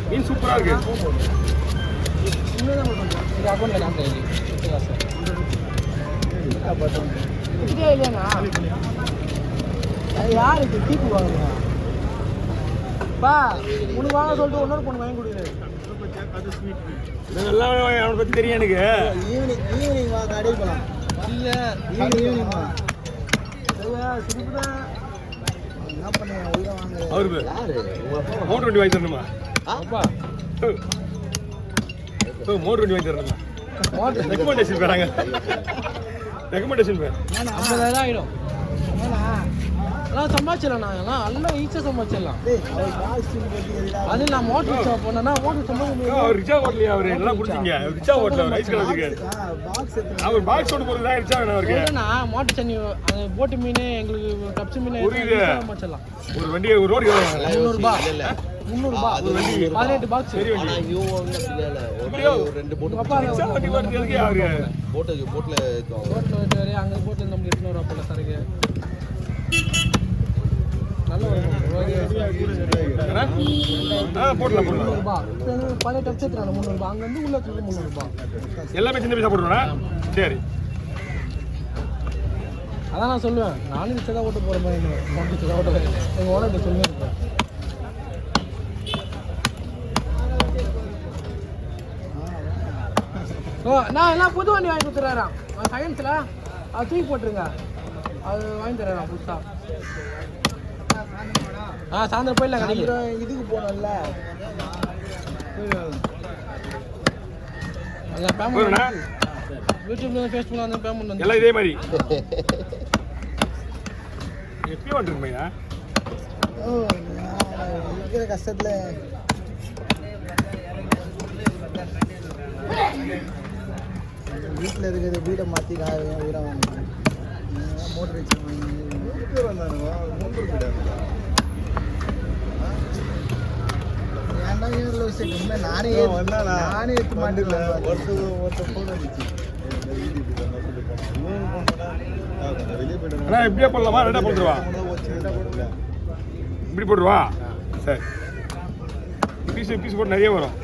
மீன் சூப்பரா இருக்கு. யாருக்கு டீப்பு வாங்குறா பா உனக்கு வாங்க சொல்லிட்டு இன்னொரு பொண்ணு வாங்கி கொடுக்குறேன். இதெல்லாம் அவனை பத்தி தெரியும் எனக்கு. ஈவினிங் வா கடைக்கு போகலாம். இல்லை ஈவினிங் வா சிரிப்பு தான். என்ன பண்ணுங்க உயிரை வாங்க. அவரு மோட்டர் வண்டி வாங்கி தரணுமா? மோட்டர் வண்டி வாங்கி தரணுமா? ரெக்கமெண்டேஷன் பேராங்க. ரெக்கமெண்டேஷன் பேர் 50,000 ஆகிடும். சம்பாதிச்சிடலாம். நாங்கெல்லாம் நல்லா ஈஸியாக சம்பாதிச்சிடலாம். அது நான் மோட்டர் ஷாப் போனேன்னா மோட்டர் சம்பாதிக்க ரிச்சா ஹோட்டலையா? அவர் எல்லாம் பிடிச்சிங்க ரிச்சா ஹோட்டல் ரைஸ் கலருக்கு அவர் பாக்ஸ் ஓட்டு போகிறது தான் ரிச்சா வேணும் அவருக்கு. மோட்டர் தண்ணி அந்த போட்டு மீன் எங்களுக்கு கப்சி மீன் சம்பாதிச்சிடலாம். ஒரு வண்டி ஒரு ரோடு 300 ஒரு வண்டி 18 பாக்ஸ். சரி வண்டி போட்டில் அங்கே போட்டில் நமக்கு 800 ரூபா போல சரக்கு. பழைய டப்ஸ் எடுத்துறாங்க 300 ரூபாய். அங்கேருந்து உள்ள 300 ரூபாய். எல்லாமே சின்ன பைசா போட்டுருவா. சரி அதான் நான் சொல்லுவேன். நானும் ரிச்சா ஓட்ட போகிற மாதிரி ஓட்ட எங்கள் ஓனர் சொல்லுவேன். நான் எல்லாம் புது வண்டி வாங்கி கொடுத்துறாராம் சயின்ஸில். அது தூக்கி போட்டுருங்க. அது வாங்கி தரேன் புதுசாக. சாயந்தரம் போயிடலாம் கடைக்கு. இதுக்கு போனோம்ல யூடியூப்ல ஃபேஸ்புக்ல அந்த பேமெண்ட் வந்து எல்லாம் இதே மாதிரி எப்படி வந்துருமையா? இருக்கிற கஷ்டத்தில் வீட்டில் இருக்கிற வீடை மாற்றி வீடாக வாங்க. மோட்டர் வச்சு நானே எடுத்து மாட்டேன். இப்படியே போடலாமா? ரெண்டா போட்டுருவா. இப்படி போட்டுருவா. சரி பீஸ் போட்டு நிறைய வரும்.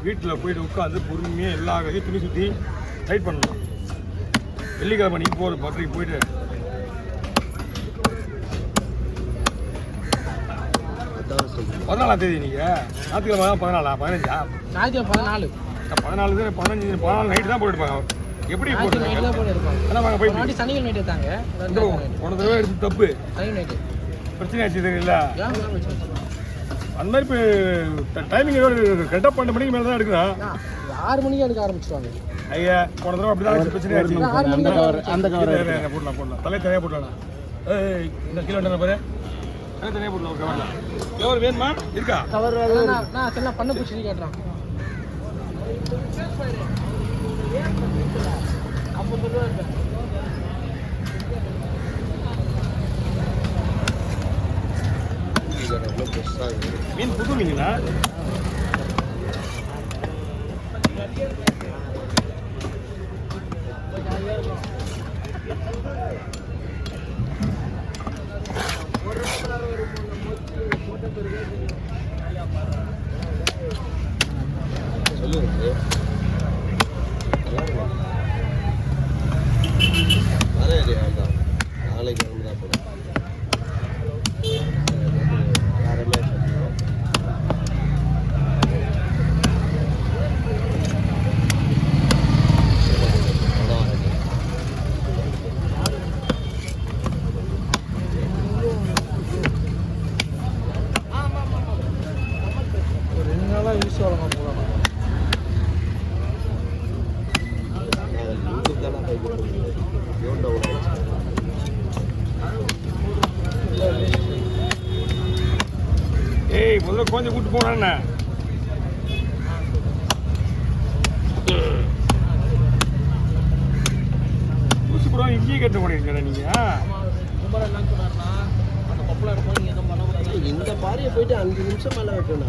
வீட்டில் போயிட்டு உட்காந்து பொறுமையாக எல்லா கையும் துணி சுற்றி டைட் பண்ணணும். வெள்ளிக்கிழமை நீங்கள் போகிற பத்திரிக்கை போயிட்டு 14ஆம் தேதி நீங்கள் ஞாயிற்றுக்கிழமை 14 15 14 14 நைட்டு தான் போட்டுருப்பாங்க. எப்படி போட்டு சனிக்கிழமை நைட்டு எடுத்தாங்க. போன தடவை எடுத்து தப்பு பிரச்சனை ஆச்சு தெரியல. அந்த மாதிரி இப்போ டைமிங் கரெக்டாக 12 மணிக்கு மேலே தான் எடுக்கிறோம். 6 மணிக்கு எடுக்க ஆரம்பிச்சிடுவாங்க. ஐயா போன தடவை அப்படி தான் பிரச்சனை ஆச்சு. போடலாம் தலை தனியாக போடலாம். இந்த கிலோ என்ன பாரு தலை தனியாக போடலாம். ஒரு கவரில் கவர் வேணுமா? இருக்கா கவர்? நான் பண்ண பிடிச்சி கேட்டுறான். 50 ரூபா இருக்கேன். மீன் புது மீனுங்களா? சொல்லுங்க நாளைக்கு தான் போகிறோம். ஏய் முதல்ல கொஞ்சம் கூட்டு போனா இதெல்லாம் இங்கேயே கட்ட முடியுங்கடா நீங்கள். இந்த பாறையை போயிட்டு 5 நிமிஷம் மேலே வைக்கணும்.